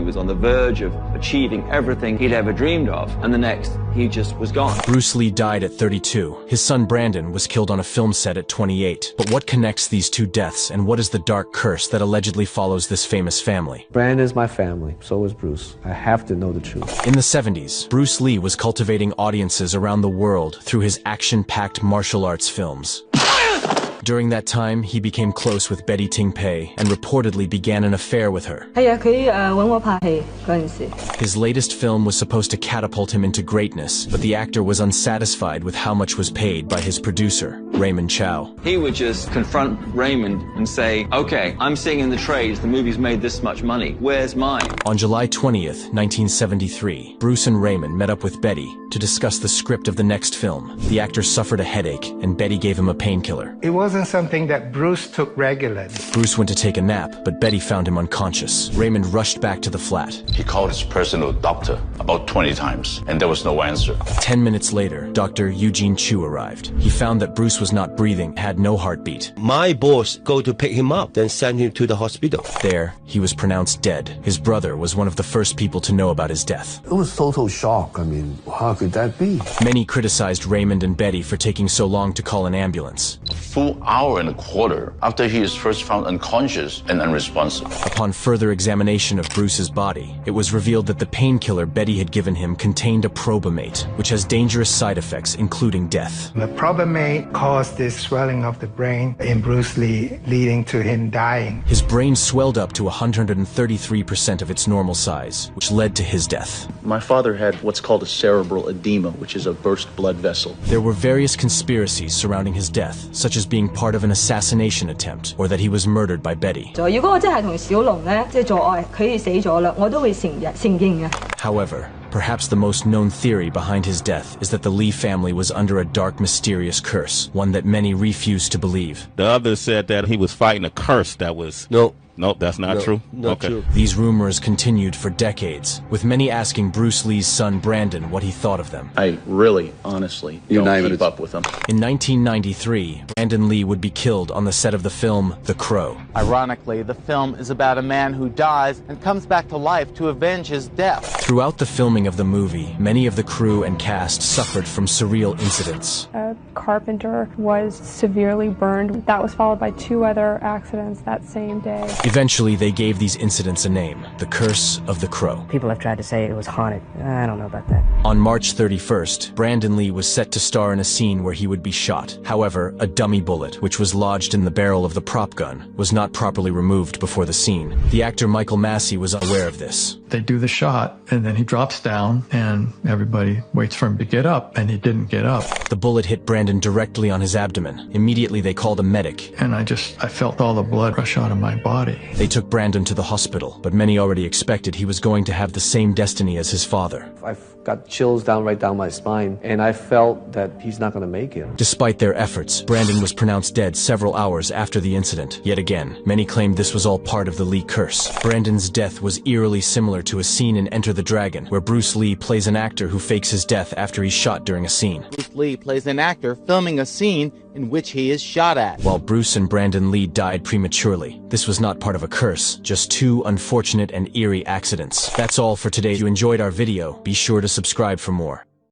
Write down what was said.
was on the verge of achieving everything he'd ever dreamed of, and the next, he just was gone. Bruce Lee died at 32. His son Brandon was killed on a film set at 28. But what connects these two deaths, and what is the dark curse that allegedly follows this famous family? Brandon's my family, so is Bruce. I have to know the truth. In the 70s, Bruce Lee was cultivating audiences around the world through his action-packed martial arts films. During that time, he became close with Betty Ting Pei and reportedly began an affair with her. His latest film was supposed to catapult him into greatness, but the actor was unsatisfied with how much was paid by his producer, Raymond Chow. He would just confront Raymond and say, okay, I'm seeing in the trades the movie's made this much money. Where's mine? On July 20th, 1973, Bruce and Raymond met up with Betty to discuss the script of the next film. The actor suffered a headache, and Betty gave him a painkiller. It wasn't something that Bruce took regularly. Bruce went to take a nap, but Betty found him unconscious. Raymond rushed back to the flat. He called his personal doctor about 20 times, and there was no answer. 10 minutes later, Dr. Eugene Chu arrived. He found that Bruce was not breathing, had no heartbeat. My boss go to pick him up, then send him to the hospital. There, he was pronounced dead. His brother was one of the first people to know about his death. It was total shock. I mean, how could that be? Many criticized Raymond and Betty for taking so long to call an ambulance. A full hour and a quarter after he is first found unconscious and unresponsive. Upon further examination of Bruce's body, it was revealed that the painkiller Betty had given him contained a probamate, which has dangerous side effects, including death. The probamate caused this swelling of the brain in Bruce Lee, leading to him dying. His brain swelled up to 133% of its normal size, which led to his death. My father had what's called a cerebral edema, which is a burst blood vessel. There were various conspiracies surrounding his death, such as being part of an assassination attempt, or that he was murdered by Betty. However, perhaps the most known theory behind his death is that the Lee family was under a dark, mysterious curse, one that many refuse to believe. The others said that he was fighting a curse that was... Nope, that's not true? Not true. These rumors continued for decades, with many asking Bruce Lee's son Brandon what he thought of them. I really, honestly, don't keep up with them. In 1993, Brandon Lee would be killed on the set of the film The Crow. Ironically, the film is about a man who dies and comes back to life to avenge his death. Throughout the filming of the movie, many of the crew and cast suffered from surreal incidents. A carpenter was severely burned. That was followed by 2 other accidents that same day. Eventually, they gave these incidents a name, the Curse of the Crow. People have tried to say it was haunted. I don't know about that. On March 31st, Brandon Lee was set to star in a scene where he would be shot. However, a dummy bullet, which was lodged in the barrel of the prop gun, was not properly removed before the scene. The actor Michael Massey was unaware of this. They do the shot, and then he drops down, and everybody waits for him to get up, and he didn't get up. The bullet hit Brandon directly on his abdomen. Immediately, they called a medic. And I felt all the blood rush out of my body. They took Brandon to the hospital, but many already expected he was going to have the same destiny as his father. I've got chills right down my spine, and I felt that he's not going to make it. Despite their efforts, Brandon was pronounced dead several hours after the incident. Yet again, many claimed this was all part of the Lee curse. Brandon's death was eerily similar to a scene in Enter the Dragon, where Bruce Lee plays an actor who fakes his death after he's shot during a scene. Bruce Lee plays an actor filming a scene in which he is shot at. While Bruce and Brandon Lee died prematurely, this was not part of a curse, just 2 unfortunate and eerie accidents. That's all for today. If you enjoyed our video, be sure to subscribe for more.